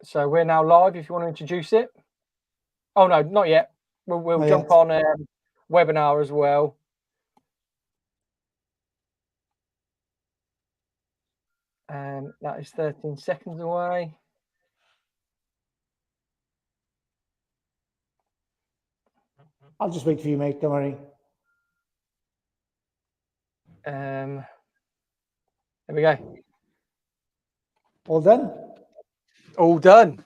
So we're now live if you want to introduce it. Oh, no, not yet. We'll jump on webinar as well. And that is 13 seconds away. I'll just wait for you, mate. Don't worry. There we go. All done? All done.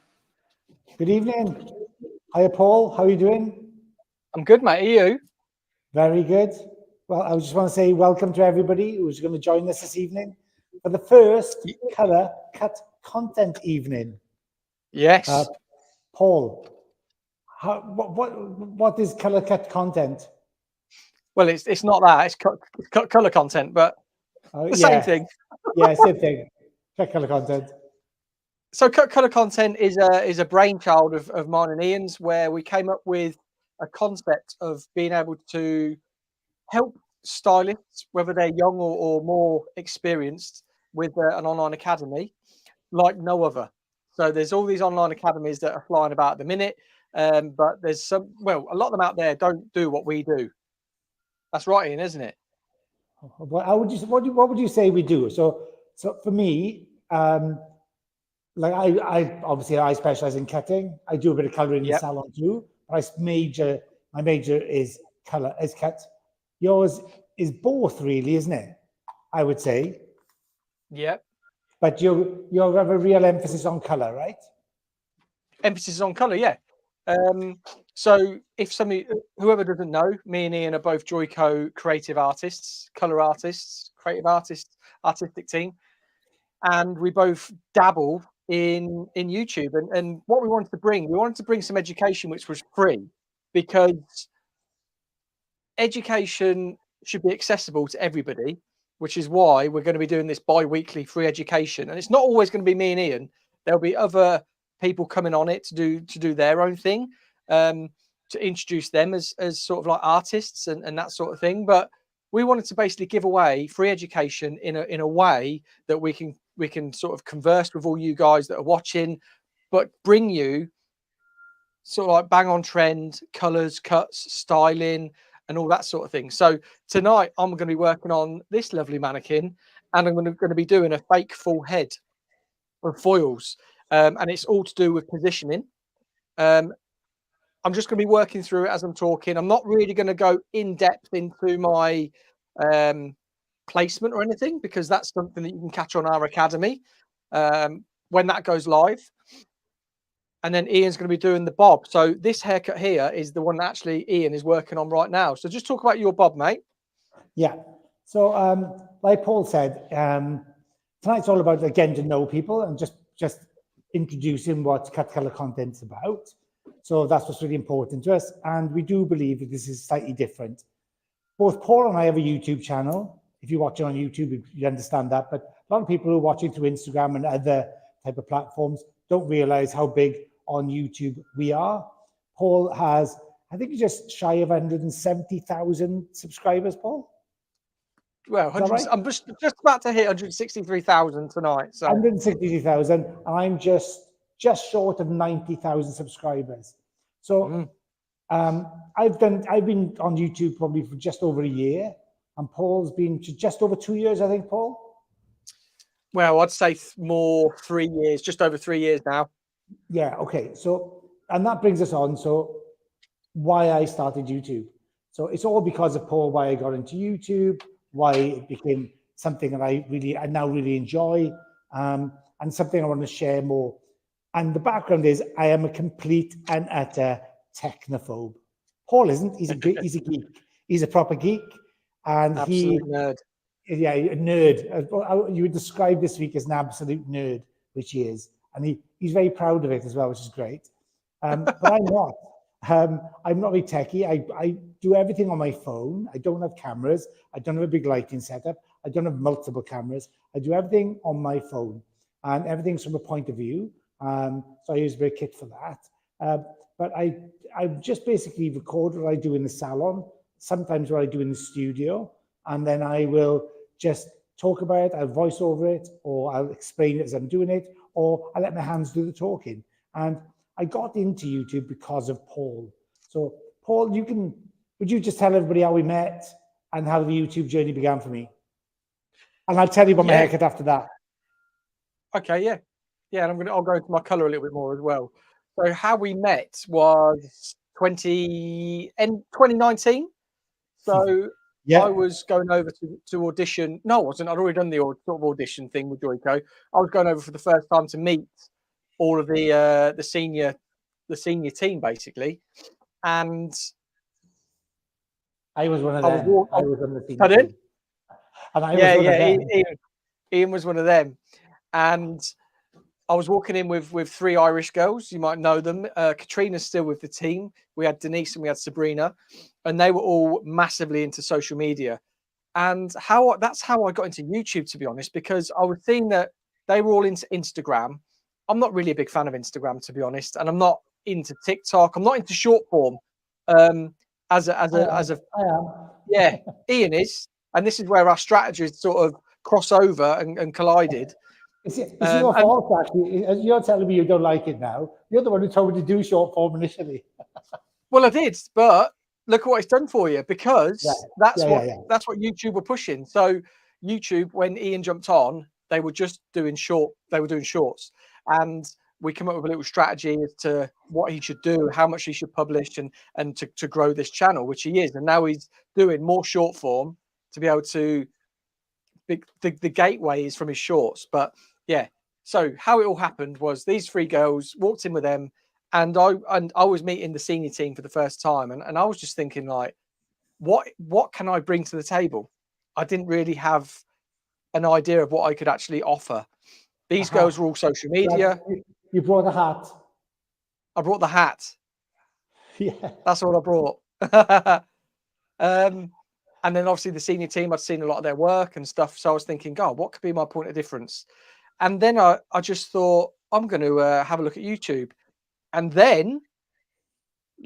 Good evening. Hiya, Paul. How are you doing? I'm good, mate. Are you? Very good. Well, I just want to say welcome to everybody who's going to join us this evening for the first Colour Cut Content evening. Yes. Paul, what is Colour Cut Content? Well, it's not that. It's colour content, but the same thing. Yeah, same thing. Colour content. So colour content is a brainchild of mine and Ian's, where we came up with a concept of being able to help stylists, whether they're young or more experienced, with an online academy like no other. So there's all these online academies that are flying about at the minute, but there's a lot of them out there don't do what we do. That's right, Ian, isn't it? What would you say we do? So for me, like I obviously I specialize in cutting. I do a bit of coloring in the salon too. But my major is cut. Yours is both, really, isn't it? I would say. Yeah. But you have a real emphasis on color, right? Emphasis on color, yeah. So if whoever doesn't know, me and Ian are both Joico creative artists, color artists, creative artists, artistic team, and we both dabble in YouTube. And what we wanted to bring some education which was free, because education should be accessible to everybody, which is why we're going to be doing this bi-weekly free education. And it's not always going to be me and Ian. There'll be other people coming on it to do their own thing, to introduce them as sort of like artists and that sort of thing. But we wanted to basically give away free education in a way that we can sort of converse with all you guys that are watching, but bring you sort of like bang on trend, colors, cuts, styling, and all that sort of thing. So tonight I'm going to be working on this lovely mannequin, and I'm going to be doing a fake full head of foils, and it's all to do with positioning. I'm just going to be working through it as I'm talking. I'm not really going to go in depth into my placement or anything, because that's something that you can catch on our academy when that goes live. And then Ian's going to be doing the bob. So this haircut here is the one that actually Ian is working on right now. So just talk about your bob, mate. Yeah. So like Paul said, tonight's all about getting to know people and just introducing what Cut Colour Content's about. So that's what's really important to us. And we do believe that this is slightly different. Both Paul and I have a YouTube channel. If you watch it on YouTube, you understand that. But a lot of people who are watching through Instagram and other type of platforms don't realize how big on YouTube we are. Paul has, I think, just shy of 170,000 subscribers, Paul. Well, right? I'm just about to hit 163,000 tonight. So 163,000, and I'm just short of 90,000 subscribers. So I've been on YouTube probably for just over a year, and Paul's been just over 2 years, I think, Paul. Well, I'd say more 3 years, just over 3 years now. Yeah. Okay. So, and that brings us on. So, why I started YouTube. So it's all because of Paul. Why I got into YouTube. Why it became something that I now really enjoy, and something I want to share more. And the background is I am a complete and utter technophobe. Paul isn't. He's a geek. He's a proper geek, and nerd. Yeah, a nerd. You would describe this week as an absolute nerd, which he is, and he's very proud of it as well, which is great. But I'm not. I'm not very techie. I do everything on my phone. I don't have cameras. I don't have a big lighting setup. I don't have multiple cameras. I do everything on my phone, and everything's from a point of view. So I use a bit of kit for that. But I just basically record what I do in the salon, sometimes what I do in the studio, and then I will just talk about it, I'll voice over it, or I'll explain it as I'm doing it, or I let my hands do the talking. And I got into YouTube because of Paul. So Paul, would you just tell everybody how we met and how the YouTube journey began for me? And I'll tell you about my haircut after that. Okay, yeah. Yeah, and I'll go into my colour a little bit more as well. So how we met was 2019. So Yeah. I was going over to audition. No, I wasn't. I'd already done the sort of audition thing with Joico. I was going over for the first time to meet all of the senior team basically, and I was one of I them. was I was on the team. Pardon? And I was one of them. Ian was one of them, and I was walking in with three Irish girls. You might know them. Katrina's still with the team. We had Denise and we had Sabrina, and they were all massively into social media. And that's how I got into YouTube, to be honest, because I was seeing that they were all into Instagram. I'm not really a big fan of Instagram, to be honest, and I'm not into TikTok. I'm not into short form. As a yeah, Ian is, and this is where our strategies sort of cross over and collided. It's your fault, actually. You're telling me you don't like it now. You're the one who told me to do short form initially. Well, I did, but look at what it's done for you, because that's what YouTube were pushing. So YouTube, when Ian jumped on, they were just doing shorts, and we come up with a little strategy as to what he should do, how much he should publish, and to grow this channel, which he is. And now he's doing more short form to be able to. The gateway is from his shorts, but yeah. So how it all happened was these three girls walked in with them. And I was meeting the senior team for the first time, and I was just thinking, like, what can I bring to the table? I didn't really have an idea of what I could actually offer. These girls were all social media. You brought a hat. I brought the hat. Yeah, that's all I brought. And then obviously the senior team, I'd seen a lot of their work and stuff, so I was thinking, God, what could be my point of difference? And then I just thought, I'm going to have a look at YouTube. And then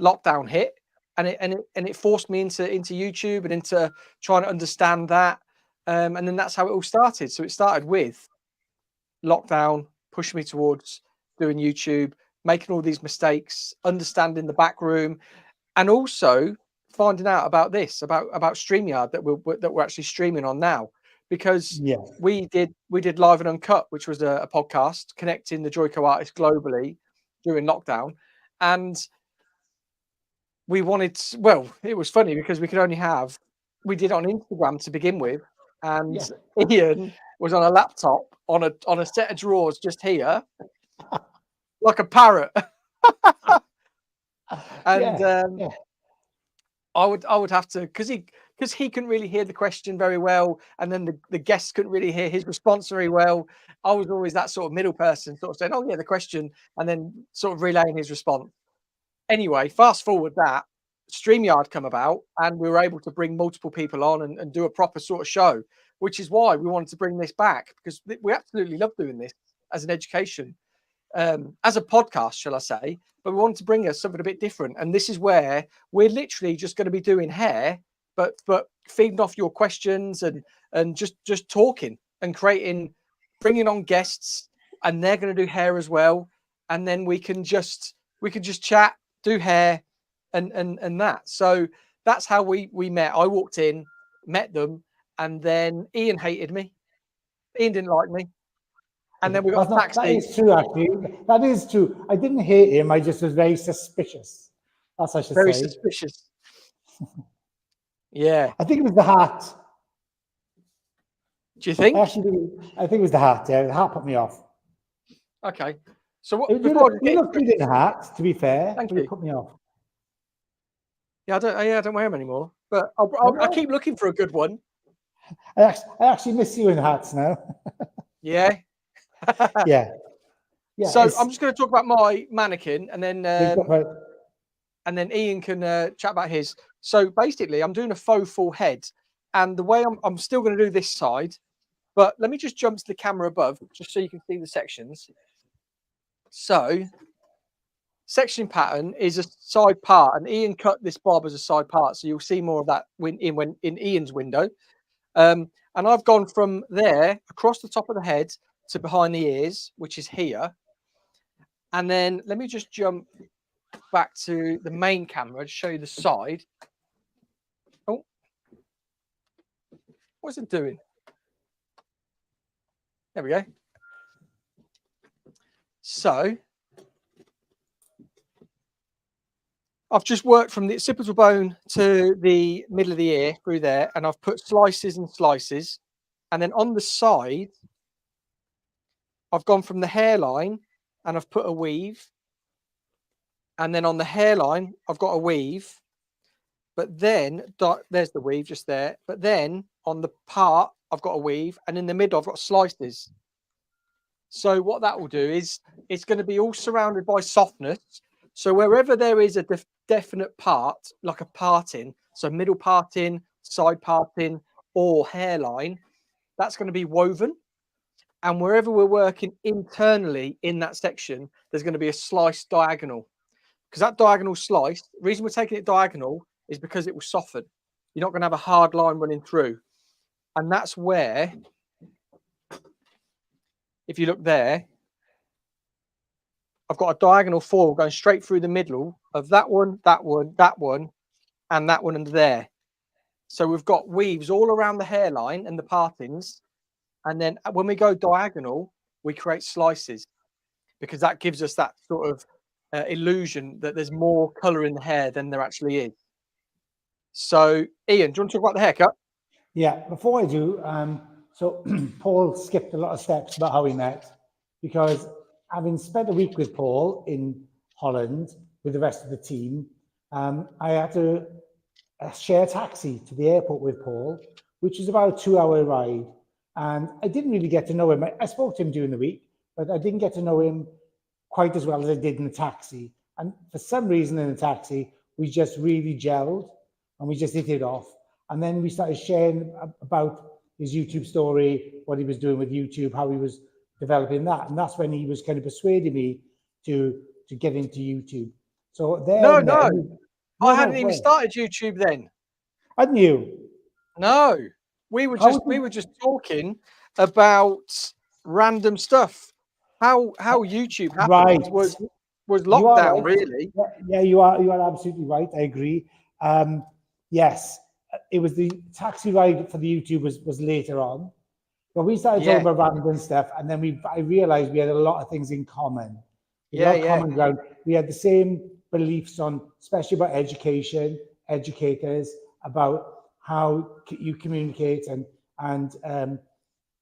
lockdown hit, and it forced me into YouTube and into trying to understand that. And then that's how it all started. So it started with lockdown, pushed me towards doing YouTube, making all these mistakes, understanding the back room, and also finding out about this, about StreamYard that we're actually streaming on now. Because we did Live and Uncut, which was a podcast connecting the Joico artists globally during lockdown. And we wanted, well, it was funny because we did it on Instagram to begin with. And Ian was on a laptop on a set of drawers just here, like a parrot. And I would have to, because he couldn't really hear the question very well, and then the guests couldn't really hear his response very well. I was always that sort of middle person, sort of saying, "Oh yeah, the question," and then sort of relaying his response. Anyway, fast forward that StreamYard come about, and we were able to bring multiple people on and do a proper sort of show, which is why we wanted to bring this back, because we absolutely love doing this as an education, as a podcast, shall I say. But we wanted to bring us something a bit different. And this is where we're literally just going to be doing hair, but feeding off your questions and just talking and bringing on guests, and they're going to do hair as well. And then we can just chat, do hair and that. So that's how we met. I walked in, met them, and then Ian hated me. Ian didn't like me. And then we got a taxi. That is true, actually. That is true. I didn't hate him. I just was very suspicious. That's what I should say. Very suspicious. Yeah. I think it was the hat. Do you think? I think it was the hat. Yeah, the hat put me off. Okay. So what? You look good in the hat, to be fair. Thank you. It put me off. Yeah, I don't wear them anymore. But I'll keep looking for a good one. I actually miss you in hats now. Yeah. Yeah. So I'm just going to talk about my mannequin, and then Ian can chat about his. So basically, I'm doing a faux full head, and the way I'm still going to do this side, but let me just jump to the camera above, just so you can see the sections. So, section pattern is a side part, and Ian cut this bob as a side part, so you'll see more of that in Ian's window. And I've gone from there across the top of the head to behind the ears, which is here. And then let me just jump back to the main camera to show you the side. Oh, what's it doing? There we go. So I've just worked from the occipital bone to the middle of the ear through there, and I've put slices and slices. And then on the side, I've gone from the hairline and I've put a weave. And then on the hairline, I've got a weave. But then there's the weave just there. But then on the part, I've got a weave. And in the middle, I've got slices. So what that will do is it's going to be all surrounded by softness. So wherever there is a definite part, like a parting, so middle parting, side parting, or hairline, that's going to be woven. And wherever we're working internally in that section, there's going to be a slice diagonal. Because that diagonal slice, the reason we're taking it diagonal is because it will soften. You're not going to have a hard line running through. And that's where, if you look there, I've got a diagonal foil going straight through the middle of that one, that one, that one, and that one under there. So we've got weaves all around the hairline and the partings. And then when we go diagonal, we create slices because that gives us that sort of illusion that there's more colour in the hair than there actually is. So, Ian, do you want to talk about the haircut? Yeah, before I do, so Paul skipped a lot of steps about how we met, because having spent a week with Paul in Holland with the rest of the team, I had to share a taxi to the airport with Paul, which is about a 2-hour ride. And I didn't really get to know him. I spoke to him during the week, but I didn't get to know him quite as well as I did in the taxi. And for some reason in the taxi, we just really gelled and we just hit it off. And then we started sharing about his YouTube story, what he was doing with YouTube, how he was developing that. And that's when he was kind of persuading me to get into YouTube. So there. No, I hadn't even started YouTube then. Hadn't you? No, we were just talking about random stuff. How YouTube happened was lockdown, really. Yeah, you are absolutely right. I agree. Yes, it was the taxi ride for the YouTube was later on, but we started talking about random stuff, and then I realized we had a lot of things in common. Common ground. We had the same beliefs on, especially about education, educators, about how you communicate, and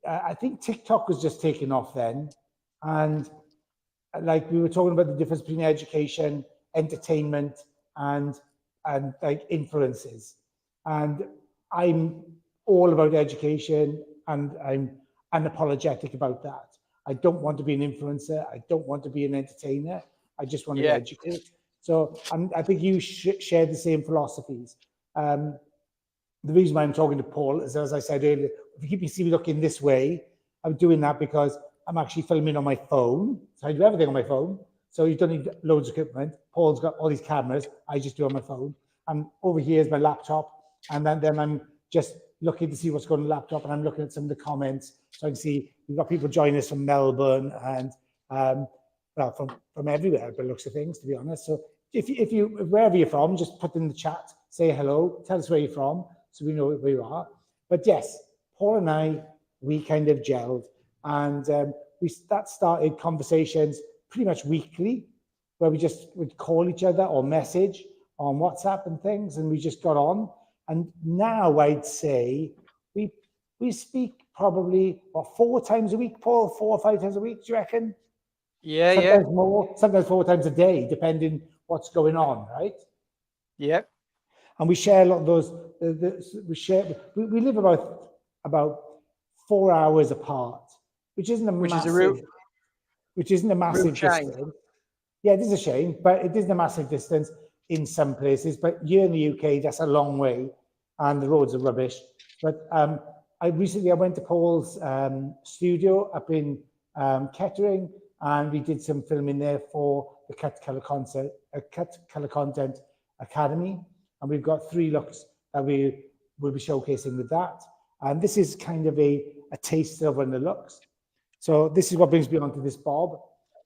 I think TikTok was just taking off then, and like we were talking about the difference between education, entertainment, and like influences. And I'm all about education, and I'm unapologetic about that. I don't want to be an influencer. I don't want to be an entertainer. I just want to educate. So I think you share the same philosophies. The reason why I'm talking to Paul is, as I said earlier, if you see me looking this way, I'm doing that because I'm actually filming on my phone. So I do everything on my phone. So you don't need loads of equipment. Paul's got all these cameras. I just do on my phone. And over here is my laptop. And then I'm just looking to see what's going on the laptop. And I'm looking at some of the comments. So I can see we've got people joining us from Melbourne and well, from everywhere, by the looks of things, to be honest. So if you wherever you're from, just put in the chat, say hello, tell us where you're from, so we know where you are. But yes, Paul and I, we kind of gelled, and that started conversations pretty much weekly, where we just would call each other or message on WhatsApp and things, and we just got on. And now I'd say we speak probably 4 times a week, Paul, 4 or 5 times a week, do you reckon? Yeah, sometimes more, sometimes 4 times a day, depending what's going on, right? Yep. And we share a lot of those. We live about 4 hours apart, which isn't a massive distance. Yeah, it is a shame, but it isn't a massive distance in some places. But here in the UK, that's a long way, and the roads are rubbish. But I went to Paul's studio up in Kettering, and we did some filming there for the Cut Colour Content Academy, and we've got 3 looks that we will be showcasing with that. And this is kind of a taster of when it looks. So this is what brings me on to this bob.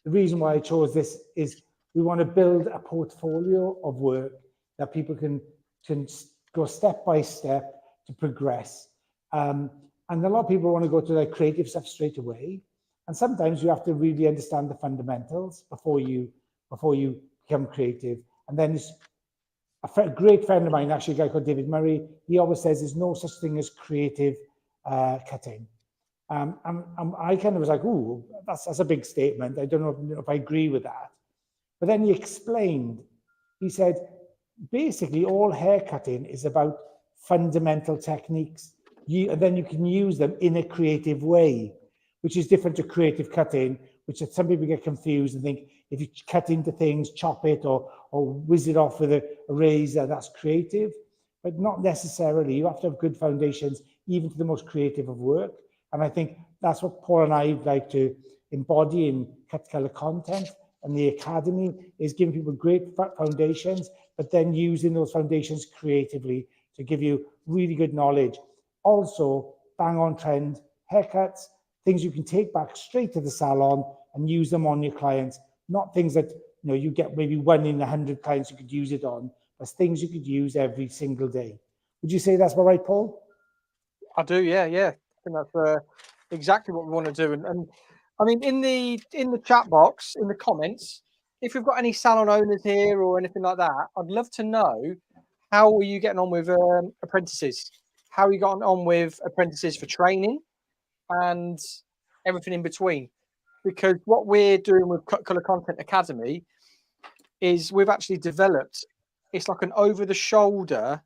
The reason why I chose this is we want to build a portfolio of work that people can go step by step to progress. And a lot of people want to go to their creative stuff straight away. And sometimes you have to really understand the fundamentals before you become creative. And then a great friend of mine, actually a guy called David Murray, he always says there's no such thing as creative cutting. And I kind of was like, ooh, that's a big statement. I don't know if I agree with that. But then he explained, he said, basically all hair cutting is about fundamental techniques. And then you can use them in a creative way, which is different to creative cutting, which some people get confused and think if you cut into things, chop it or whiz it off with a razor, that's creative. But not necessarily. You have to have good foundations, even to the most creative of work. And I think that's what Paul and I like to embody in Cut Colour Content. And the Academy is giving people great foundations, but then using those foundations creatively to give you really good knowledge. Also, bang on trend haircuts, things you can take back straight to the salon and use them on your clients. Not things that you get maybe 1 in 100 clients you could use it on, but things you could use every single day. Would you say that's about right, Paul? I do, yeah. I think that's exactly what we want to do. And I mean, in the chat box, in the comments, if we've got any salon owners here or anything like that, I'd love to know, how are you getting on with apprentices? How are you getting on with apprentices for training and everything in between? Because what we're doing with Cut Colour Content Academy is we've actually developed, it's like an over-the-shoulder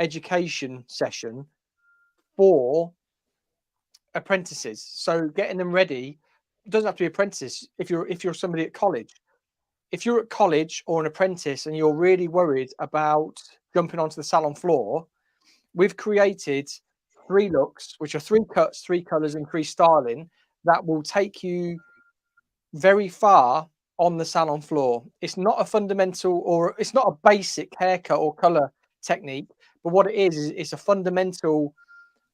education session for apprentices. So getting them ready, it doesn't have to be apprentices. If you're somebody at college, if you're at college or an apprentice and you're really worried about jumping onto the salon floor, we've created 3 looks, which are 3 cuts, 3 colors, and 3 styling that will take you very far on the salon floor. It's not a fundamental, or it's not a basic haircut or color technique, but what it is it's a fundamental.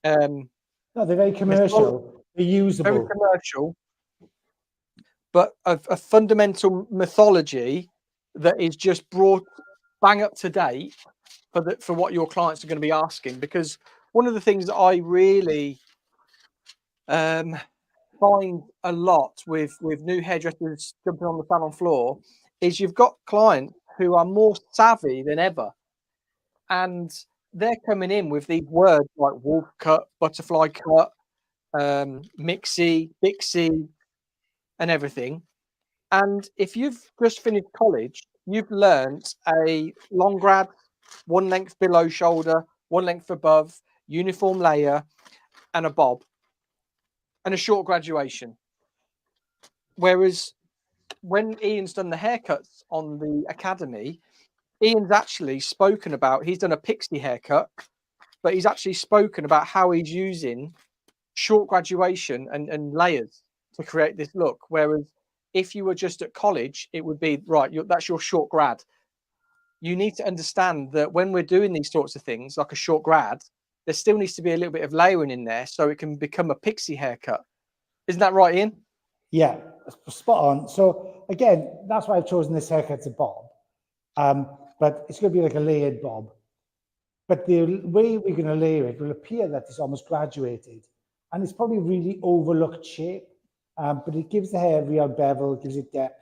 No, they're very commercial. They're usable. Very commercial, but a fundamental mythology that is just brought bang up to date for what your clients are going to be asking. Because one of the things that I really find a lot with new hairdressers jumping on the salon floor is you've got clients who are more savvy than ever, and they're coming in with these words like wolf cut, butterfly cut, mixie, Bixie, and everything. And if you've just finished college, you've learnt a long grad, 1 length below shoulder, 1 length above, uniform layer, and a bob, and a short graduation. Whereas when Ian's done the haircuts on the Academy, Ian's actually spoken about, he's done a pixie haircut, but he's actually spoken about how he's using short graduation and layers to create this look. Whereas if you were just at college, it would be, right, that's your short grad. You need to understand that when we're doing these sorts of things, like a short grad, there still needs to be a little bit of layering in there so it can become a pixie haircut. Isn't that right, Ian? Yeah, spot on. So again, that's why I've chosen this haircut as a bob. But it's going to be like a layered bob. But the way we're going to layer it will appear that it's almost graduated. And it's probably a really overlooked shape. But it gives the hair real bevel, gives it depth.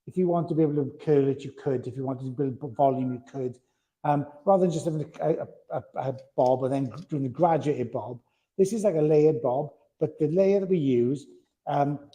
If you want to be able to curl it, you could. If you wanted to build volume, you could. Rather than just having a bob and then doing a graduated bob, this is like a layered bob, but the layer that we use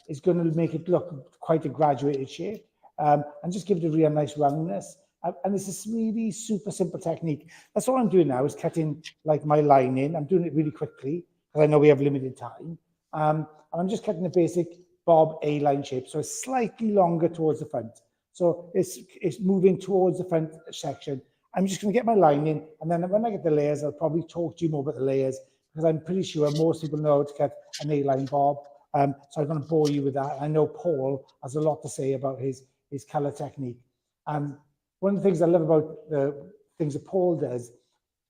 is going to make it look quite a graduated shape and just give it a real nice roundness. And it's this really super simple technique. That's all I'm doing now is cutting like my line in. I'm doing it really quickly because I know we have limited time. And I'm just cutting a basic bob A-line shape. So it's slightly longer towards the front. So it's moving towards the front section. I'm just going to get my line in. And then when I get the layers, I'll probably talk to you more about the layers because I'm pretty sure most people know how to cut an A-line bob. So I'm going to bore you with that. I know Paul has a lot to say about his color technique. One of the things I love about the things that Paul does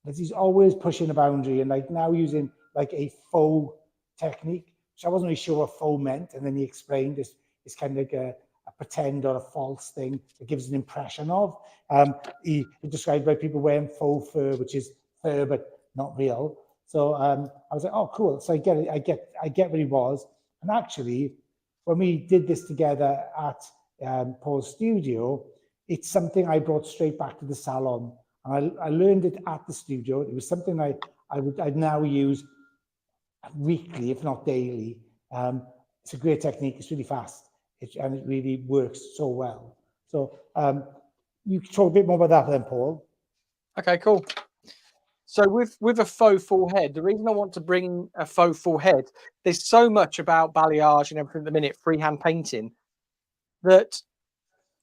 is he's always pushing a boundary, and like now using like a faux technique, which I wasn't really sure what faux meant. And then he explained it's kind of like a pretend or a false thing that gives an impression of. He described by people wearing faux fur, which is fur but not real. So I was like, oh, cool. So I get it. I get what he was. And actually, when we did this together at Paul's studio, it's something I brought straight back to the salon. And I learned it at the studio. It was something I'd now use weekly, if not daily. It's a great technique. It's really fast, and it really works so well. So you can talk a bit more about that then, Paul. Okay, cool. So with a faux full head, the reason I want to bring a faux full head, there's so much about balayage and everything at the minute, freehand painting, that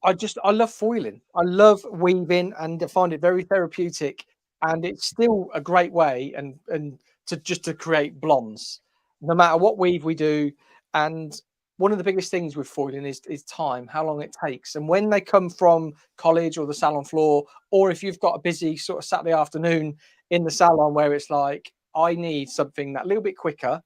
I love foiling. I love weaving, and I find it very therapeutic. And it's still a great way and to create blondes, no matter what weave we do. And one of the biggest things with foiling is time, how long it takes. And when they come from college or the salon floor, or if you've got a busy sort of Saturday afternoon in the salon where it's like, I need something that a little bit quicker,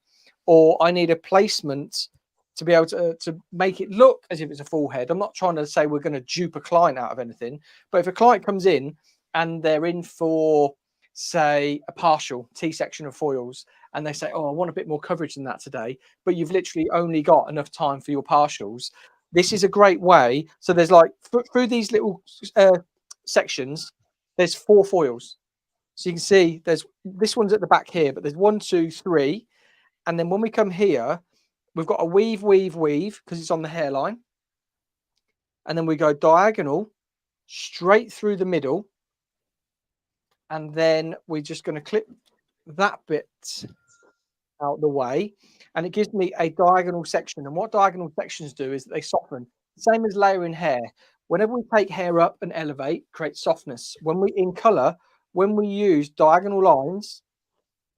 or I need a placement to be able to make it look as if it's a full head. I'm not trying to say we're going to dupe a client out of anything, but if a client comes in and they're in for, say, a partial T-section of foils, and they say, oh, I want a bit more coverage than that today, but you've literally only got enough time for your partials, this is a great way. So there's like, through these little sections, there's 4 foils. So you can see there's, this one's at the back here, but there's 1, 2, 3. And then when we come here, we've got a weave, weave, weave, because it's on the hairline. And then we go diagonal, straight through the middle. And then we're just going to clip that bit out the way. And it gives me a diagonal section. And what diagonal sections do is they soften. Same as layering hair. Whenever we take hair up and elevate, create softness. When we, in color, when we use diagonal lines,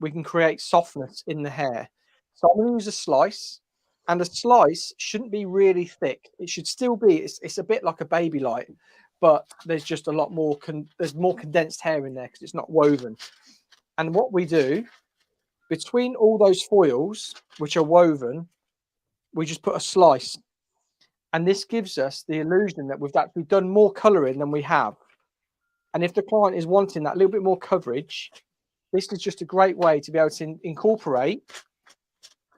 we can create softness in the hair. So I'm going to use a slice. And a slice shouldn't be really thick. It should still be, it's a bit like a baby light, but there's just a lot more, there's more condensed hair in there because it's not woven. And what we do, between all those foils, which are woven, we just put a slice. And this gives us the illusion that we've actually done more colouring than we have. And if the client is wanting that little bit more coverage, this is just a great way to be able to incorporate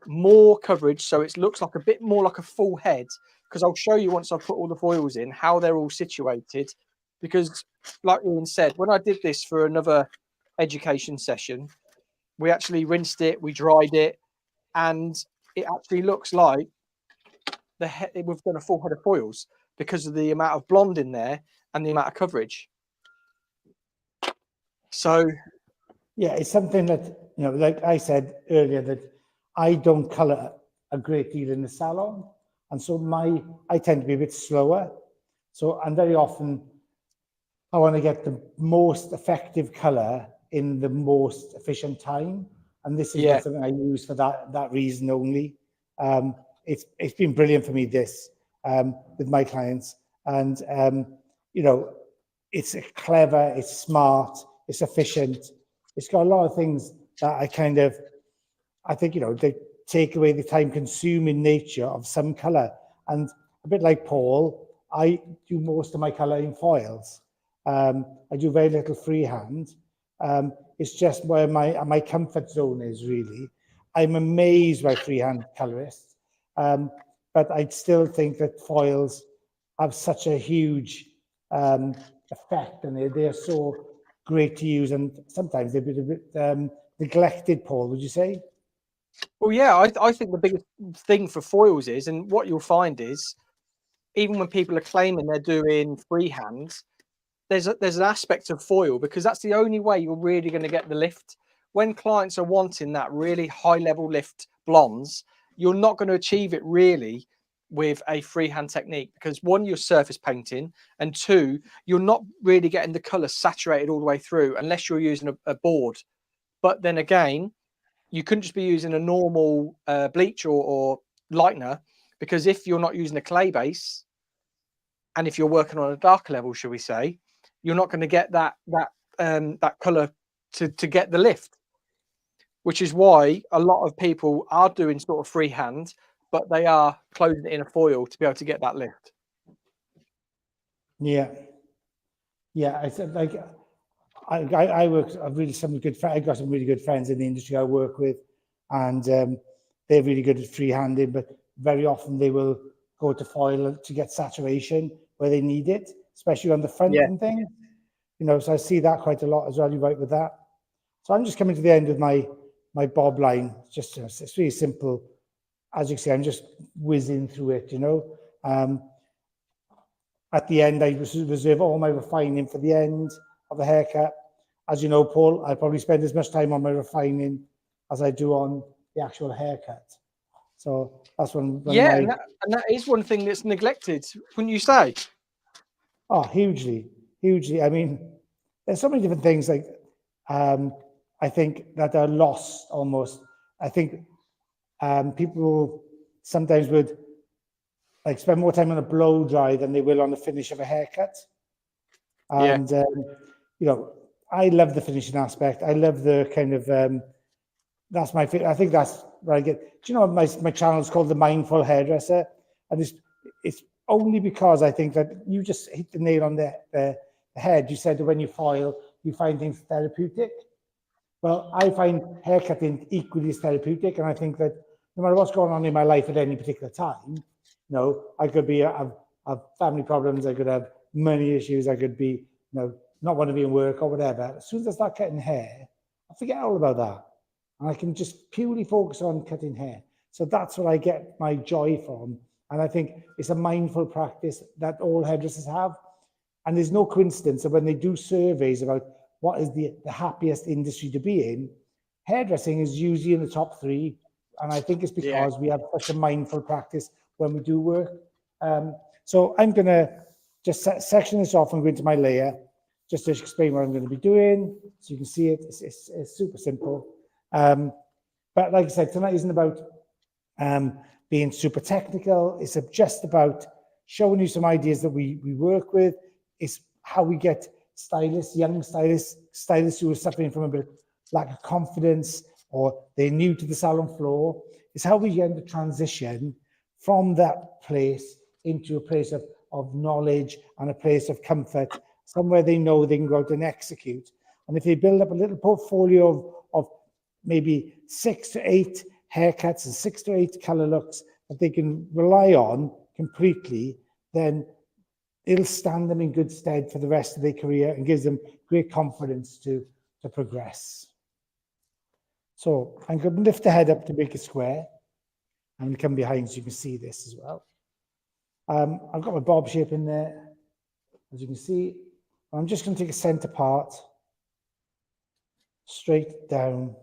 more coverage, so it looks like a bit more like a full head, because I'll show you once I've put all the foils in how they're all situated. Because like Ian said, when I did this for another education session, we actually rinsed it, we dried it, and it actually looks like the head, we've done a full head of foils because of the amount of blonde in there and the amount of coverage. So yeah, it's something that, you know, like I said earlier, that I don't color a great deal in the salon. And so I tend to be a bit slower. So, and very often I want to get the most effective color in the most efficient time. And this is not something I use for that reason only. It's been brilliant for me, this, with my clients. And, you know, it's clever, it's smart, it's efficient. It's got a lot of things that I think, you know, they take away the time-consuming nature of some color. And a bit like Paul, I do most of my color in foils. I do very little freehand. It's just where my comfort zone is, really. I'm amazed by freehand colorists, but I still think that foils have such a huge effect, and they're so great to use, and sometimes they're a bit neglected, Paul, would you say? well, yeah, I think the biggest thing for foils is, and what you'll find is, even when people are claiming they're doing freehand, there's an aspect of foil, because that's the only way you're really going to get the lift. When clients are wanting that really high level lift blondes, you're not going to achieve it really with a freehand technique, because 1, you're surface painting, and 2, you're not really getting the color saturated all the way through unless you're using a board. But then again, you couldn't just be using a normal bleach or lightener, because if you're not using a clay base, and if you're working on a darker level, shall we say, you're not going to get that color to get the lift. which is why a lot of people are doing sort of freehand, but they are closing it in a foil to be able to get that lift. Yeah. Yeah. I said, like, I work, I've really some good friends. I got some really good friends in the industry I work with, and they're really good at freehanding, but very often they will go to foil to get saturation where they need it, especially on the front and things. You know, so I see that quite a lot as well. You're right with that. So I'm just coming to the end of my bob line. Just, it's really simple. As you can see, I'm just whizzing through it, you know. At the end, I reserve all my refining for the end of the haircut. As you know, Paul, I probably spend as much time on my refining as I do on the actual haircut. So that's one and that is one thing that's neglected, wouldn't you say? Oh, hugely. I mean, there's so many different things, like, I think that are lost almost. I think people sometimes would like spend more time on a blow dry than they will on the finish of a haircut. And, you know, I love the finishing aspect. I love the kind of, that's my favorite. I think that's where I get, do you know, my channel is called The Mindful Hairdresser. And it's only because I think that you just hit the nail on the head. You said that when you foil, you find things therapeutic. Well, I find haircutting equally as therapeutic. And I think that no matter what's going on in my life at any particular time, you know, I could be, have family problems, I could have money issues, I could be, you know, not want to be in work or whatever. As soon as I start cutting hair, I forget all about that. And I can just purely focus on cutting hair. So that's what I get my joy from. And I think it's a mindful practice that all hairdressers have. And there's no coincidence that when they do surveys about what is the happiest industry to be in, hairdressing is usually in the top 3. And I think it's because we have such a mindful practice when we do work. So I'm going to just section this off and go into my layer, just to explain what I'm going to be doing. So you can see it. It's super simple. But like I said, tonight isn't about being super technical. It's just about showing you some ideas that we work with. It's how we get stylists, young stylists who are suffering from a bit of lack of confidence, or they're new to the salon floor. It's how we get the transition from that place into a place of knowledge and a place of comfort, somewhere they know they can go out and execute. And if they build up a little portfolio of maybe 6 to 8 haircuts and 6 to 8 color looks that they can rely on completely, then it'll stand them in good stead for the rest of their career and gives them great confidence to progress. So I'm going to lift the head up to make it square. I'm going to come behind so you can see this as well. I've got my bob shape in there, as you can see. I'm just going to take a center part, straight down,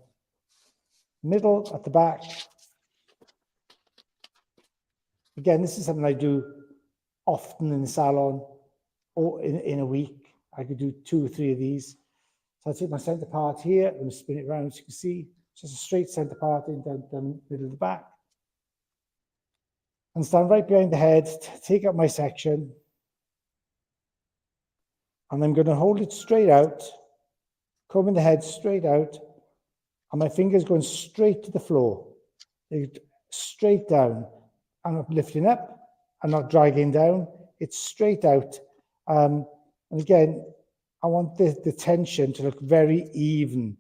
middle at the back. Again, this is something I do often in the salon, or in a week. I could do 2 or 3 of these. So I take my center part here and spin it around, as you can see. Just a straight center part in down the middle of the back. And stand right behind the head, take up my section. And I'm going to hold it straight out, combing the head straight out, and my fingers going straight to the floor. Straight down. I'm not lifting up, I'm not dragging down, it's straight out. And again, I want the tension to look very even.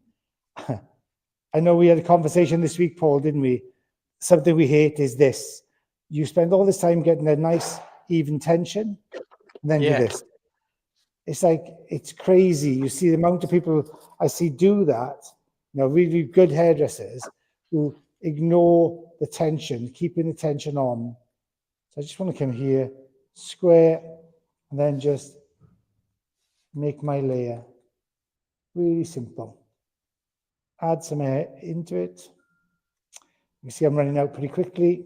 I know we had a conversation this week, Paul, didn't we? Something we hate is this. You spend all this time getting a nice, even tension, and then do this. It's like, it's crazy. You see the amount of people I see do that, you know, really good hairdressers who ignore the tension, keeping the tension on. So I just want to come here, square, and then just make my layer. Really simple. Add some air into it. You see I'm running out pretty quickly.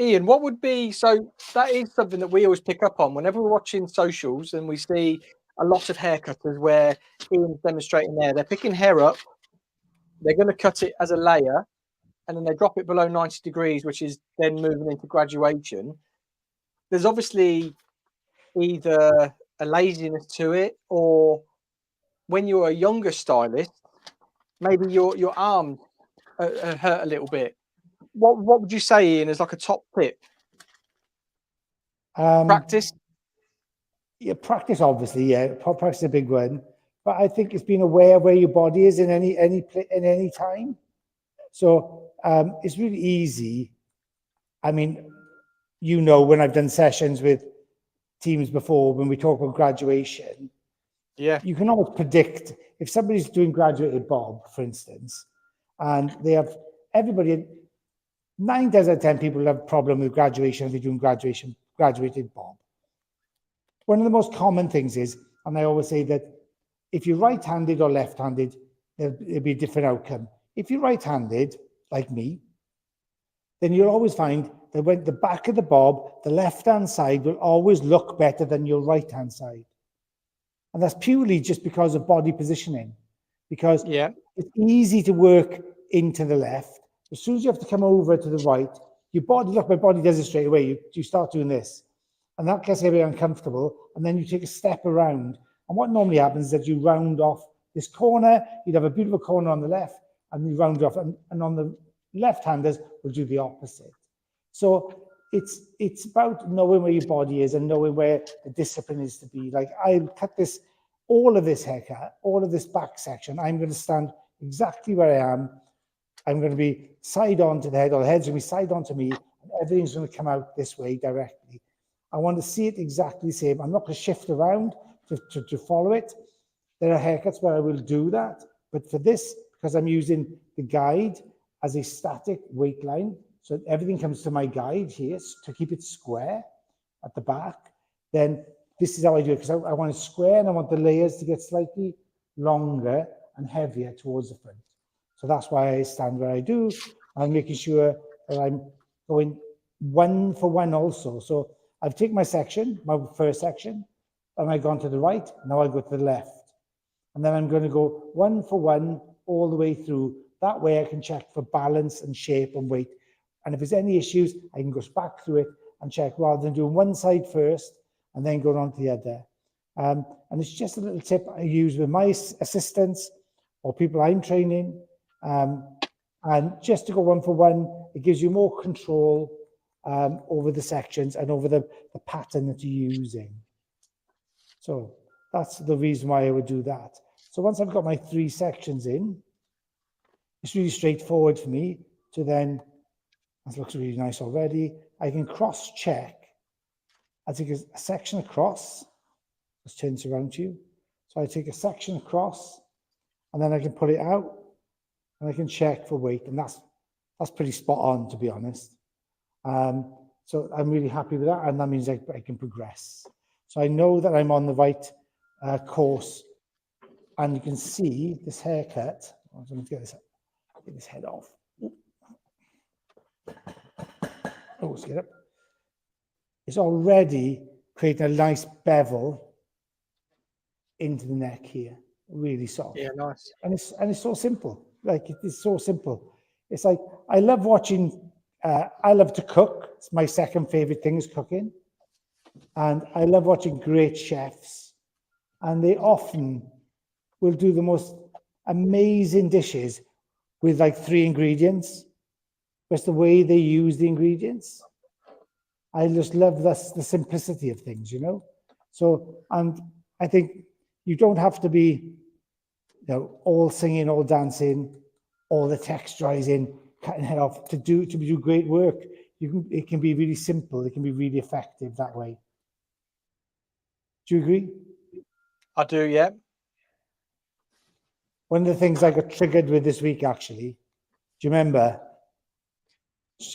Ian, what would be, so that is something that we always pick up on whenever we're watching socials and we see a lot of haircutters where Ian's demonstrating there, they're picking hair up, they're going to cut it as a layer, and then they drop it below 90 degrees, which is then moving into graduation. There's obviously either a laziness to it, or when you're a younger stylist, maybe your arm hurt a little bit. What would you say, Ian, as like a top tip? Practice. Yeah, practice, obviously. Yeah, practice is a big one. But I think it's being aware where your body is in any time. So it's really easy. I mean, when I've done sessions with teams before, when we talk about graduation, you can almost predict if somebody's doing graduated bob, for instance, and they have everybody. 9 out of 10 people have a problem with graduation if they're doing graduated bob. One of the most common things is, and I always say that if you're right-handed or left-handed, there'll be a different outcome. If you're right-handed, like me, then you'll always find that when the back of the bob, the left-hand side will always look better than your right-hand side. And that's purely just because of body positioning, because it's easy to work into the left. As soon as you have to come over to the right, your body, look, my body does it straight away. You start doing this, and that gets a bit uncomfortable, and then you take a step around. And what normally happens is that you round off this corner, you'd have a beautiful corner on the left, and you round off, and on the left-handers will do the opposite. So it's about knowing where your body is and knowing where the discipline is to be. Like, I cut all of this haircut, all of this back section. I'm going to stand exactly where I am. I'm going to be side on to the head, or the head's going to be side on to me, and everything's going to come out this way directly. I want to see it exactly the same. I'm not going to shift around to follow it. There are haircuts where I will do that, but for this, because I'm using the guide as a static weight line, so everything comes to my guide here to keep it square at the back, then this is how I do it, because I want it square and I want the layers to get slightly longer and heavier towards the front. So that's why I stand where I do. I'm making sure that I'm going 1 for 1 also. So I've taken my section, my first section, and I've gone to the right. Now I go to the left. And then I'm going to go 1 for 1 all the way through. That way I can check for balance and shape and weight. And if there's any issues, I can go back through it and check, rather than doing one side first and then going on to the other. And it's just a little tip I use with my assistants or people I'm training. And just to go 1 for 1, it gives you more control over the sections and over the pattern that you're using. So that's the reason why I would do that. So once I've got my 3 sections in, it's really straightforward for me to then, that looks really nice already, I can cross-check. I take a section across, let's turn this around to you. So I take a section across, and then I can pull it out, and I can check for weight, and that's pretty spot on, to be honest. So I'm really happy with that, and that means I can progress. So I know that I'm on the right course, and you can see this haircut. I'm going to get this head off. Oh, let's get up. It's already creating a nice bevel into the neck here, really soft. Yeah, nice. And it's so simple. Like, it's so simple. It's like, I love watching, I love to cook. It's my second favorite thing is cooking. And I love watching great chefs. And they often will do the most amazing dishes with like 3 ingredients. Just the way they use the ingredients. I just love the simplicity of things, you know? So, and I think you don't have to be, all singing, all dancing, all the texturizing, cutting head off to do great work. It can be really simple. It can be really effective that way. Do you agree? I do, yeah. One of the things I got triggered with this week, actually, do you remember?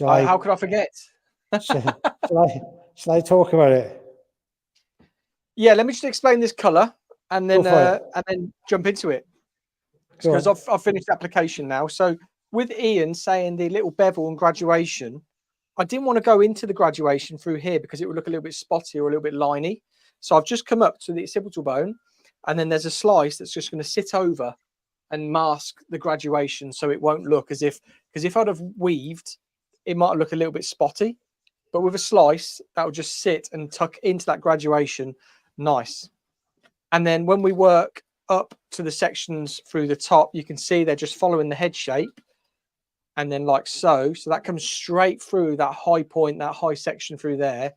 How could I forget? Shall I talk about it? Yeah, let me just explain this colour and then jump into it. Because I've finished the application now. So with Ian saying the little bevel and graduation, I didn't want to go into the graduation through here because it would look a little bit spotty or a little bit liney. So I've just come up to the occipital bone, and then there's a slice that's just going to sit over and mask the graduation, so it won't look as if, because if I'd have weaved, it might look a little bit spotty. But with a slice, that will just sit and tuck into that graduation. Nice. And then when we work up to the sections through the top, you can see they're just following the head shape. And then like so. So that comes straight through that high point, that high section through there.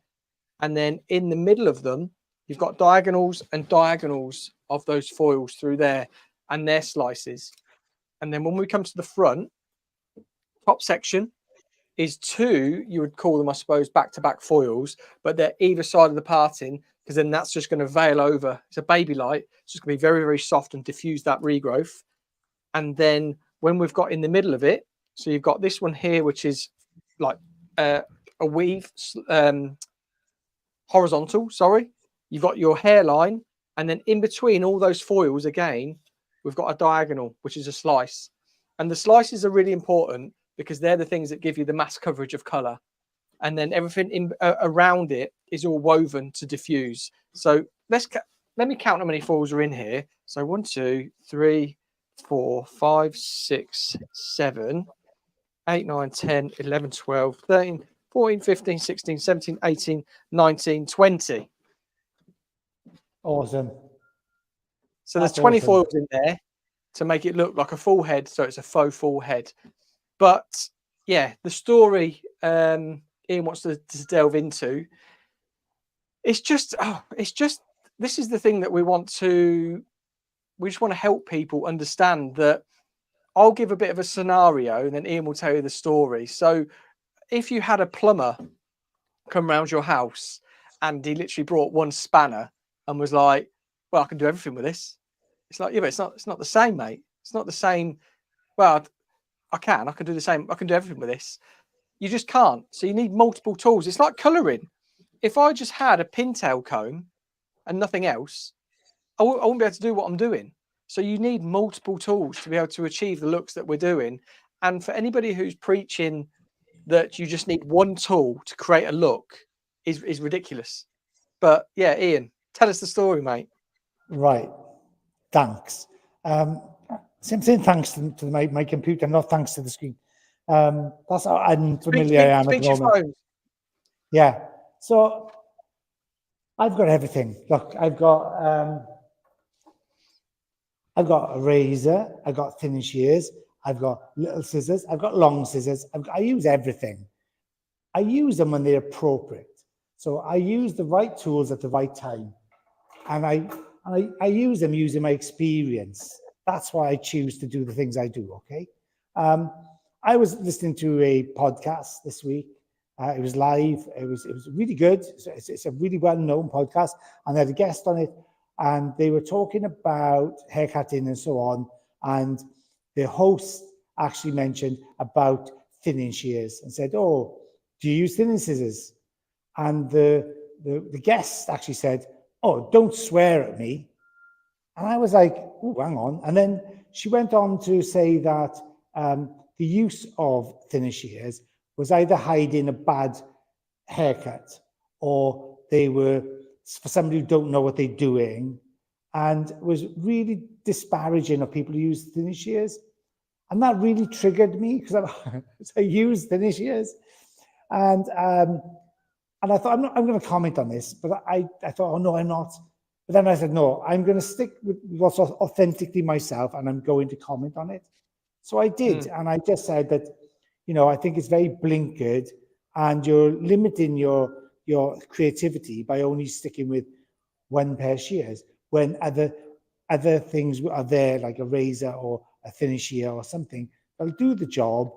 And then in the middle of them, you've got diagonals and diagonals of those foils through there and their slices. And then when we come to the front, top section is two, you would call them, I suppose, back-to-back foils, but they're either side of the parting, because then that's just going to veil over. It's a baby light. It's just going to be very, very soft and diffuse that regrowth. And then when we've got in the middle of it, so you've got this one here, which is like a weave, horizontal, sorry. You've got your hairline, and then in between all those foils, again, we've got a diagonal, which is a slice. And the slices are really important because they're the things that give you the mass coverage of color. And then everything around it is all woven to diffuse. So let me count how many foils are in here. So 1, 2, 3, 4, 5, 6, 7, 8, 9, 10, 11, 12, 13, 14, 15, 16, 17, 18, 19, 20. Awesome. So there's 20 foils in there to make it look like a full head. So it's a faux full head. But yeah, the story Ian wants to delve into, it's just, this is the thing that we just want to help people understand that. I'll give a bit of a scenario and then Ian will tell you the story. So if you had a plumber come round your house and he literally brought one spanner and was like, well, I can do everything with this. It's like, yeah, but it's not the same, mate. It's not the same. Well, I can do the same. I can do everything with this. You just can't. So you need multiple tools. It's like colouring. If I just had a pintail comb and nothing else, I wouldn't be able to do what I'm doing. So you need multiple tools to be able to achieve the looks that we're doing. And for anybody who's preaching that you just need one tool to create a look is ridiculous. But yeah, Ian, tell us the story, mate. Right. Thanks. Same thanks to my computer, not thanks to the screen. That's how unfamiliar I am at the moment. Yeah. So I've got everything. Look, I've got a razor, I've got thinning shears, I've got little scissors, I've got long scissors. I use everything. I use them when they're appropriate. So I use the right tools at the right time. And I use them using my experience. That's why I choose to do the things I do, okay? I was listening to a podcast this week. It was live. It was really good. It's a really well-known podcast. And they had a guest on it. And they were talking about haircutting and so on. And the host actually mentioned about thinning shears and said, oh, do you use thinning scissors? And the guest actually said, oh, don't swear at me. And I was like, oh, hang on. And then she went on to say that the use of thinning shears was either hiding a bad haircut or they were for somebody who don't know what they're doing, and was really disparaging of people who use thinning shears. And that really triggered me because I use thinning shears. And I thought, I'm going to comment on this, but I thought, oh, no, I'm not. But then I said, no, I'm going to stick with what's authentically myself, and I'm going to comment on it. So I did. And I just said that, I think it's very blinkered, and you're limiting your creativity by only sticking with one pair of shears when other things are there, like a razor or a thinning shear or something. They'll do the job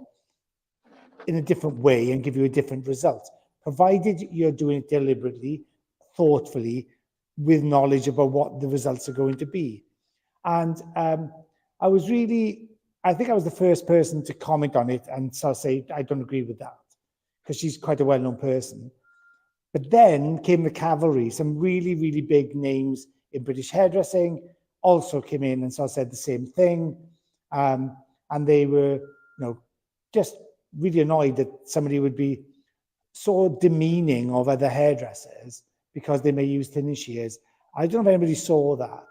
in a different way and give you a different result, provided you're doing it deliberately, thoughtfully, with knowledge about what the results are going to be. And I think I was the first person to comment on it and so say, I don't agree with that, because she's quite a well-known person. But then came the cavalry, some really, really big names in British hairdressing also came in and so said the same thing. And they were, just really annoyed that somebody would be so demeaning of other hairdressers because they may use thinning shears. I don't know if anybody saw that,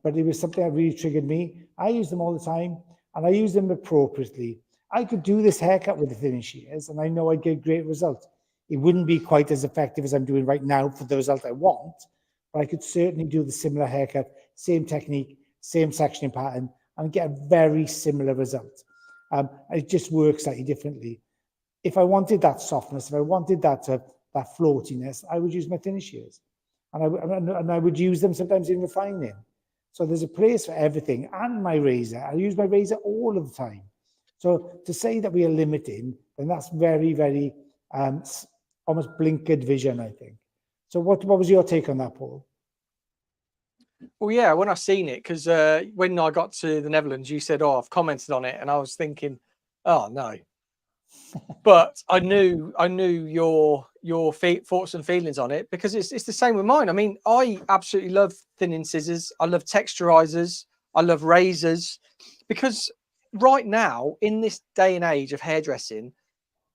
but it was something that really triggered me. I use them all the time, and I use them appropriately. I could do this haircut with the thinning shears, and I know I'd get great results. It wouldn't be quite as effective as I'm doing right now for the result I want, but I could certainly do the similar haircut, same technique, same sectioning pattern, and get a very similar result. It just works slightly differently. If I wanted that softness, if I wanted that that floatiness, I would use my thinner shears, and I would use them sometimes in refining. So there's a place for everything. And my razor, I use my razor all of the time. So to say that we are limiting, then that's very, very almost blinkered vision, I think. So what was your take on that, Paul? Well, yeah, when I seen it, because when I got to the Netherlands, you said, "Oh, I've commented on it," and I was thinking, "Oh no," but I knew your thoughts and feelings on it, because it's the same with mine. I mean, I absolutely love thinning scissors. I love texturizers. I love razors, because right now in this day and age of hairdressing,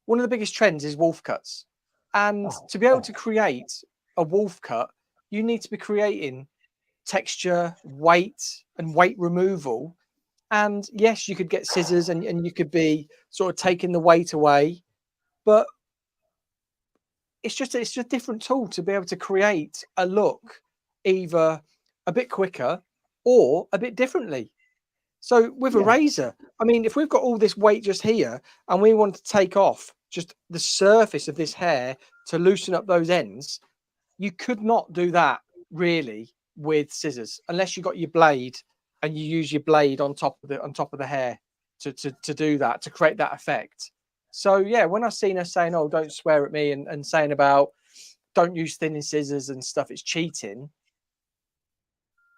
one of the biggest trends is wolf cuts, and to be able to create a wolf cut, you need to be creating texture, weight, and weight removal. And yes, you could get scissors and you could be sort of taking the weight away, but it's just a different tool to be able to create a look either a bit quicker or a bit differently. So with a razor, I mean, if we've got all this weight just here and we want to take off just the surface of this hair to loosen up those ends, you could not do that really with scissors unless you got your blade and you use your blade on top of the hair to do that, to create that effect. So yeah, when I seen her saying, "Oh, don't swear at me," and saying about don't use thinning scissors and stuff, it's cheating,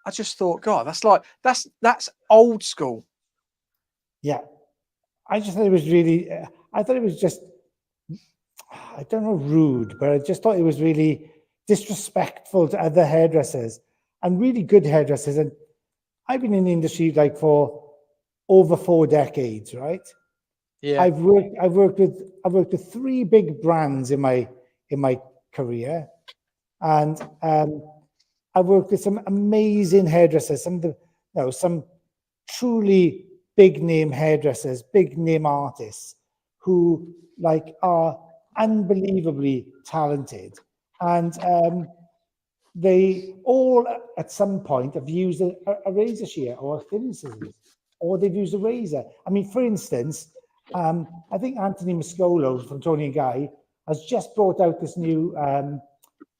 I just thought, God, that's old school. Yeah, I just thought it was really, I thought it was just, I don't know, rude, but I just thought it was really disrespectful to other hairdressers and really good hairdressers. And I've been in the industry like for over 4 decades, right? Yeah. I've worked with 3 big brands in my career, and I've worked with some amazing hairdressers, some truly big name hairdressers, big name artists who like are unbelievably talented, and they all at some point have used a razor shear or a thinning scissors, or they've used a razor. I mean, for instance, I think Anthony Mascolo from Tony and Guy has just brought out this new,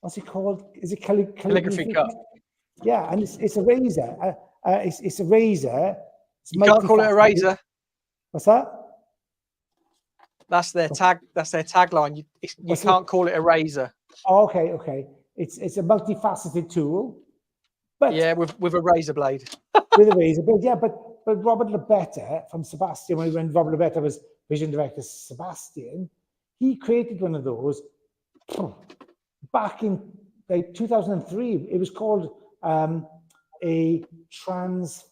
what's it called? Is it Calligraphy cut? Yeah, and it's a razor. It's a razor. You can't call it a razor. What's that? That's their tag. That's their tagline. You can't call it a razor. Oh, okay. It's a multifaceted tool, but yeah, with a razor blade. With a razor blade, yeah. But Robert Labetta from Sebastian, when Robert Labetta was vision director Sebastian, he created one of those back in like 2003. It was called a transformer.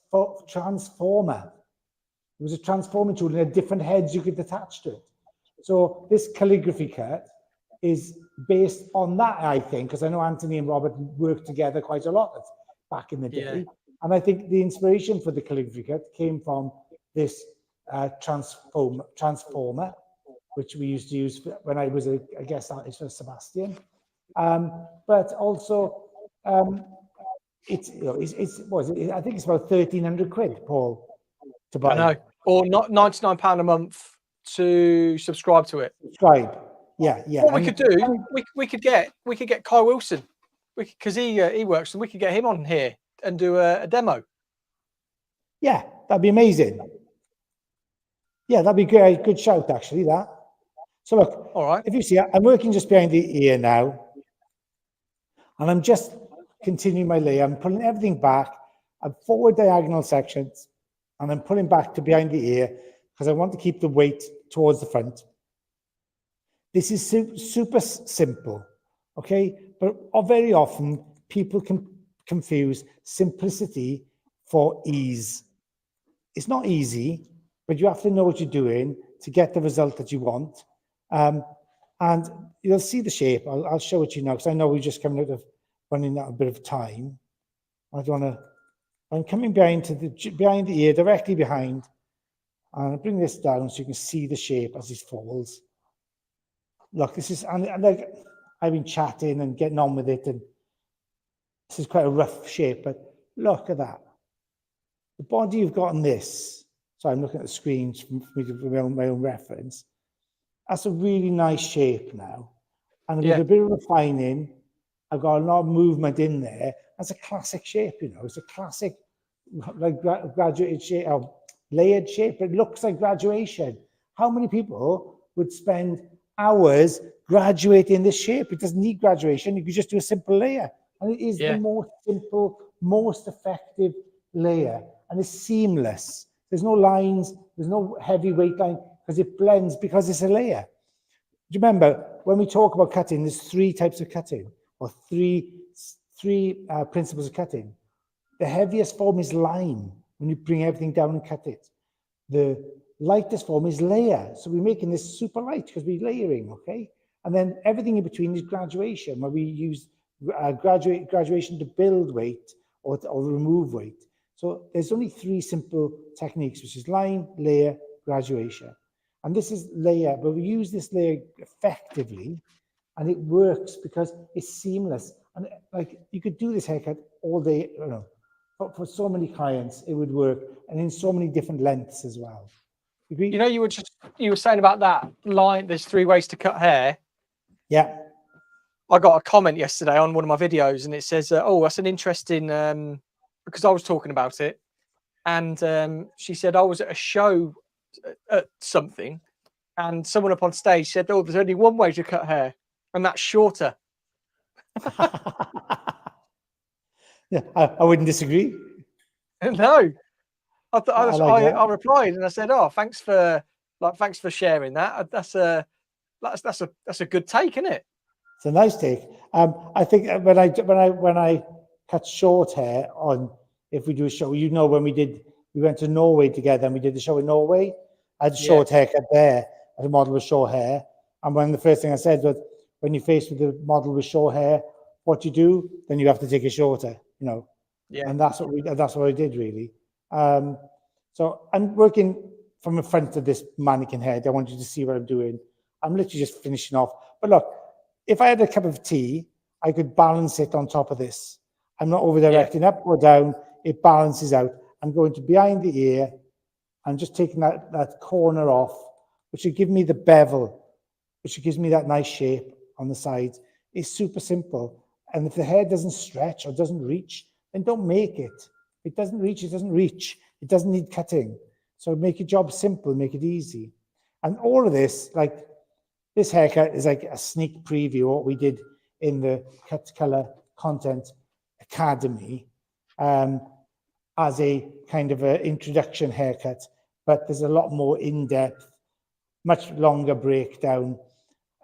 It was a transforming tool, and had different heads you could attach to it. So this calligraphy cut is based on that, I think, because I know Anthony and Robert worked together quite a lot back in the day. Yeah. And I think the inspiration for the calligraphy cut came from this transformer, which we used to use when I was a guest artist for Sebastian. But also, it's I think it's about 1,300 quid, Paul, to buy. I know, or not £99 a month to subscribe to it. Subscribe, yeah. What we could do, we could get Kai Wilson, because he works, and we could get him on here and do a demo. Yeah, that'd be amazing. Yeah, that'd be good. Good shout, actually. That. So look, all right. If you see, I'm working just behind the ear now, and I'm just continuing my lay. I'm pulling everything back. I'm forward diagonal sections, and I'm pulling back to behind the ear because I want to keep the weight towards the front. This is super simple, okay? But very often people can confuse simplicity for ease. It's not easy, but you have to know what you're doing to get the result that you want. And you'll see the shape. I'll show it to you now, because I know we're just coming out of running out a bit of time. I'm coming behind the ear, directly behind, and I'll bring this down so you can see the shape as it falls. Look, this is, and like, I've been chatting and getting on with it, and This is quite a rough shape, but look at that. The body you've got on this, so I'm looking at the screens for my own reference. That's a really nice shape now. And with a bit of refining, I've got a lot of movement in there. That's a classic shape, you know. It's a classic, like graduated shape, or layered shape. It looks like graduation. How many people would spend hours graduating this shape? It doesn't need graduation. You could just do a simple layer. And it is the most simple, most effective layer. And it's seamless. There's no lines. There's no heavy weight line because it blends because it's a layer. Do you remember when we talk about cutting, there's 3 types of cutting, or three principles of cutting. The heaviest form is line, when you bring everything down and cut it. The lightest form is layer. So we're making this super light because we're layering, okay? And then everything in between is graduation, where we use graduation to build weight or remove weight. So there's only 3 simple techniques, which is line, layer, graduation. And this is layer, but we use this layer effectively, and it works because it's seamless. And like, you could do this haircut all day, you know, for so many clients, it would work, and in so many different lengths as well. Agree? You know, you were saying about that line, there's 3 ways to cut hair. Yeah. I got a comment yesterday on one of my videos, and it says, oh, that's an interesting, because I was talking about it. And she said, I was at a show at something, and someone up on stage said, oh, there's only one way to cut hair, and that's shorter. Yeah, I wouldn't disagree. No, I replied and I said, oh, thanks for sharing that. That's a good take, isn't it? It's a nice take. I think when I cut short hair on, if we do a show, you know, when we went to Norway together and we did the show in Norway, I had a short haircut there as a model with short hair. And when the first thing I said was, when you're faced with a model with short hair, what you do, then you have to take it shorter, you know. Yeah. And that's what I did really. So I'm working from the front of this mannequin head. I want you to see what I'm doing. I'm literally just finishing off. But look, if I had a cup of tea, I could balance it on top of this. I'm not over directing up or down. It balances out. I'm going to behind the ear and just taking that corner off, which would give me the bevel, which gives me that nice shape on the sides. It's super simple. And if the hair doesn't stretch or doesn't reach, then don't make it. If it doesn't reach, it doesn't reach. It doesn't need cutting. So make your job simple, make it easy. And all of this, like this haircut is like a sneak preview of what we did in the Cut Color Content Academy as a kind of an introduction haircut, but there's a lot more in-depth, much longer breakdown,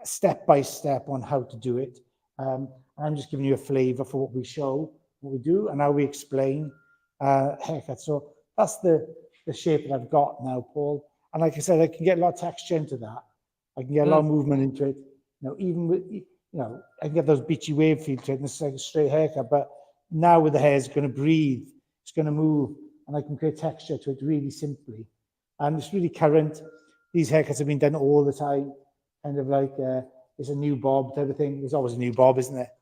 step by step on how to do it. I'm just giving you a flavor for what we show, what we do, and how we explain haircuts. So that's the shape that I've got now, Paul. And like I said, I can get a lot of texture into that. I can get a lot of movement into it. You know, even with, you know, I can get those beachy wave feel to it, and it's like a straight haircut. But now with the hair, it's going to breathe, it's going to move, and I can create texture to it really simply. And it's really current. These haircuts have been done all the time, kind of like it's a new bob type of thing. There's always a new bob, isn't there?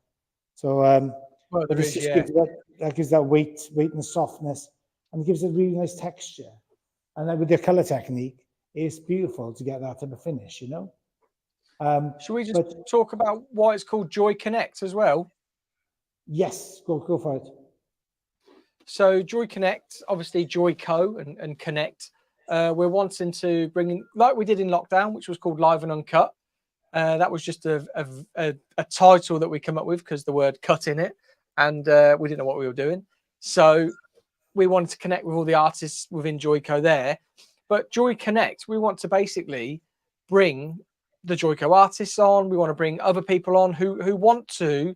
So well, there is, that gives that weight and softness, and it gives a really nice texture. And then with the color technique, it's beautiful to get that type of finish, you know. Should we just talk about why it's called Joy Connect as well? Yes, go for it. So Joy Connect, obviously Joico and Connect. We're wanting to bring in, like we did in lockdown, which was called Live and Uncut. That was just a title that we come up with because the word cut in it, and we didn't know what we were doing. So we wanted to connect with all the artists within Joico there. But Joy Connect, we want to basically bring the Joico artists on. We want to bring other people on who want to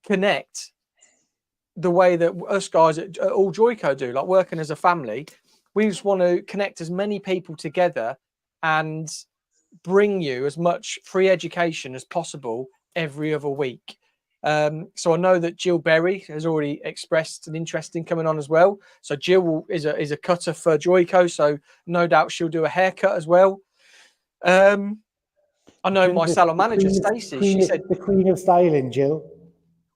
connect the way that us guys at all Joico do, like working as a family. We just want to connect as many people together and bring you as much free education as possible every other week. So I know that Jill Berry has already expressed an interest in coming on as well. So Jill is a cutter for Joico, so no doubt she'll do a haircut as well. I know my salon manager Stacey. She said the queen of styling, Jill.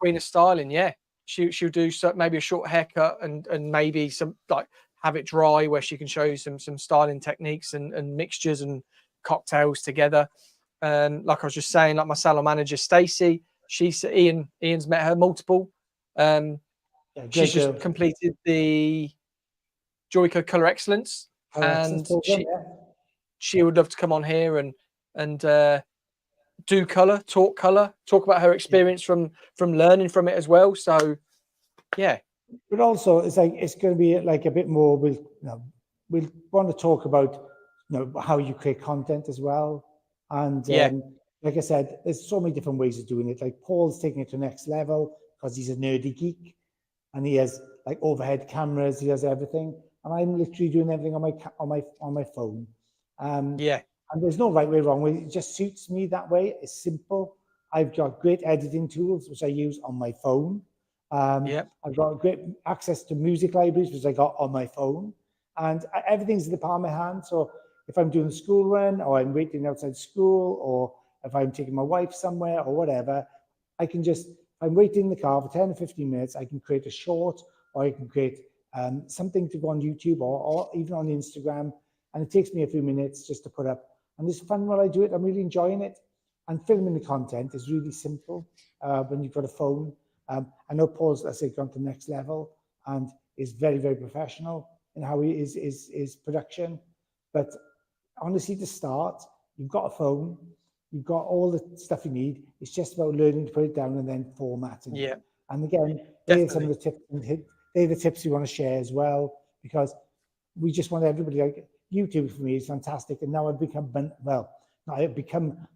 queen of styling. Yeah, she'll do maybe a short haircut and maybe some like have it dry where she can show you some styling techniques and mixtures and cocktails together. Like I was just saying, like my salon manager Stacey, Ian's met her multiple. She's just completed the Joico Color Excellence, and she would love to come on here and do color, talk about her experience from learning from it as well. So yeah, but also it's like it's going to be like a bit more. We'll want to talk about how you create content as well, and like I said, there's so many different ways of doing it. Like Paul's taking it to the next level because he's a nerdy geek, and he has like overhead cameras. He has everything, and I'm literally doing everything on my phone. And there's no right way or wrong way. It just suits me that way. It's simple. I've got great editing tools which I use on my phone. I've got great access to music libraries which I got on my phone, and everything's in the palm of my hand. So if I'm doing a school run, or I'm waiting outside school, or if I'm taking my wife somewhere or whatever, I can just, I'm waiting in the car for 10 or 15 minutes, I can create a short, or I can create something to go on YouTube or even on Instagram. And it takes me a few minutes just to put up. And it's fun while I do it. I'm really enjoying it. And filming the content is really simple when you've got a phone. I know Paul's, as I say, gone to the next level and is very, very professional in how he is production. But honestly, to start, you've got a phone, you've got all the stuff you need. It's just about learning to put it down and then formatting it. And again, there's some of the tips, and they're the tips we want to share as well, because we just want everybody, like YouTube for me is fantastic. And now I've become, I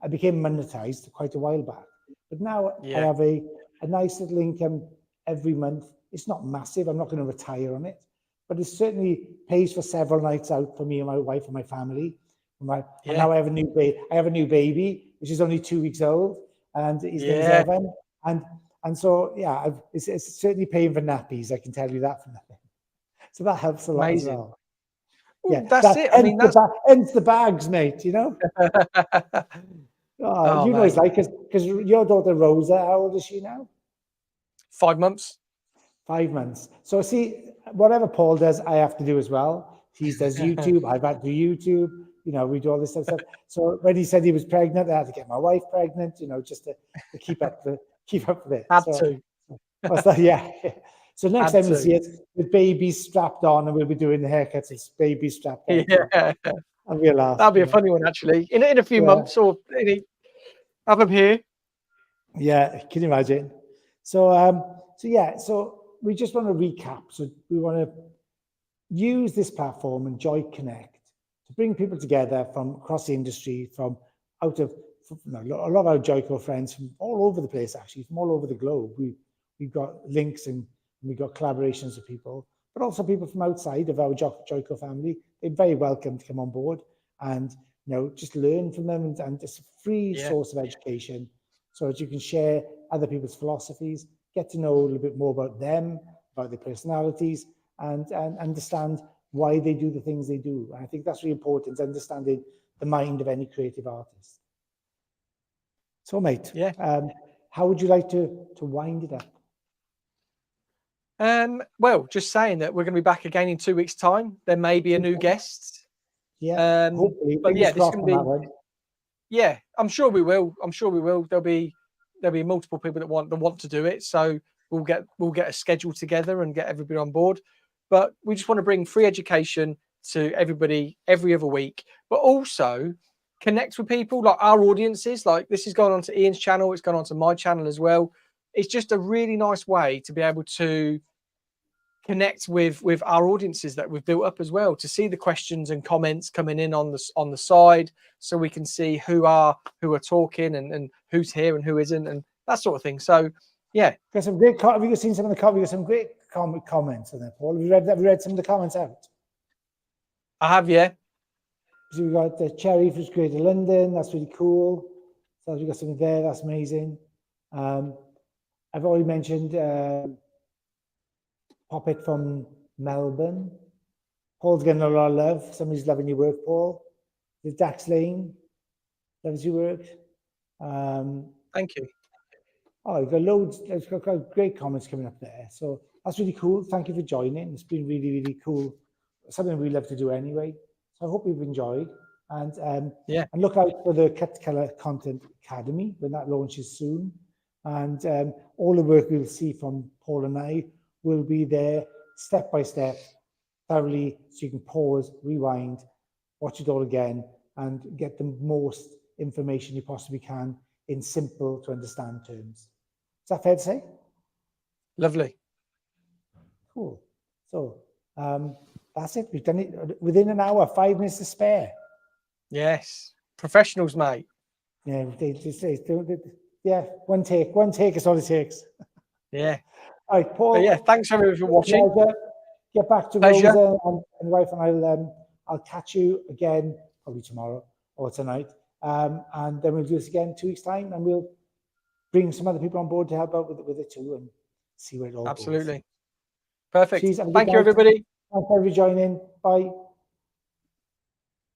became monetized quite a while back, but now I have a nice little income every month. It's not massive. I'm not going to retire on it, but it certainly pays for several nights out for me and my wife and my family. And now I have a new baby. I have a new baby, which is only 2 weeks old, and his name's Evan. And so it's certainly paying for nappies. I can tell you that for nothing. So that helps a lot as well. Well, that's it. I mean, ends the bags, mate. You know. You know, it's like because your daughter Rosa, how old is she now? 5 months. 5 months. So see, whatever Paul does, I have to do as well. He does YouTube. I've had to do YouTube. You know, we do all this stuff. So when he said he was pregnant, I had to get my wife pregnant. You know, just to keep up with it. Had to. So next time we see it with babies strapped on, and we'll be doing the haircuts as babies strapped on. And we'll laugh. That'll be a funny one, actually. In a few months, or have them here. Yeah, can you imagine? So we just want to recap. So we want to use this platform and Joy Connect to bring people together from across the industry, from a lot of our Joico friends from all over the place, actually, from all over the globe. We've got links and we've got collaborations with people, but also people from outside of our Joico family. They're very welcome to come on board and just learn from them, and it's a free source of education, so that you can share other people's philosophies, get to know a little bit more about them, about their personalities, and understand why they do the things they do. And I think that's really important, understanding the mind of any creative artist. So, mate, how would you like to wind it up? Well, just saying that we're going to be back again in 2 weeks' time. There may be a new guest. Hopefully. But this is going to be. Yeah, I'm sure we will. There'll be multiple people that want to do it. So we'll get a schedule together and get everybody on board. But we just want to bring free education to everybody every other week, but also connect with people like our audiences. Like this has gone on to Ian's channel. It's gone on to my channel as well. It's just a really nice way to be able to connect with our audiences that we've built up as well, to see the questions and comments coming in on the side, so we can see who are talking and who's here and who isn't, and that sort of thing. So got some great. Have you seen some of the comments? Some great comments in there, Paul. Have you read some of the comments out? I have, yeah. So we got the Cherry from Greater London. That's really cool. So we got something there. That's amazing. I've already mentioned Poppet from Melbourne. Paul's getting a lot of love. Somebody's loving your work, Paul. There's Dax Lane. Loves your work. Thank you. Oh, you've got loads. There's got great comments coming up there. So that's really cool. Thank you for joining. It's been really, really cool. Something we love to do anyway. So I hope you've enjoyed. And and look out for the Cut Colour Content Academy when that launches soon. And all the work you'll see from Paul and I will be there step by step, thoroughly, so you can pause, rewind, watch it all again, and get the most information you possibly can in simple to understand terms. Is that fair to say? Lovely. Cool. So that's it. We've done it within an hour, 5 minutes to spare. Yes. Professionals, mate. Yeah, one take is all it takes. Yeah. All right, Paul. But yeah, thanks everyone for watching. Get back to Pleasure. Rosa and wife, and I'll catch you again probably tomorrow or tonight. And then we'll do this again 2 weeks' time, and we'll bring some other people on board to help out with it too, and see where it all goes. Absolutely. Perfect. Cheers, Thank you, everybody. Thanks for joining. Bye.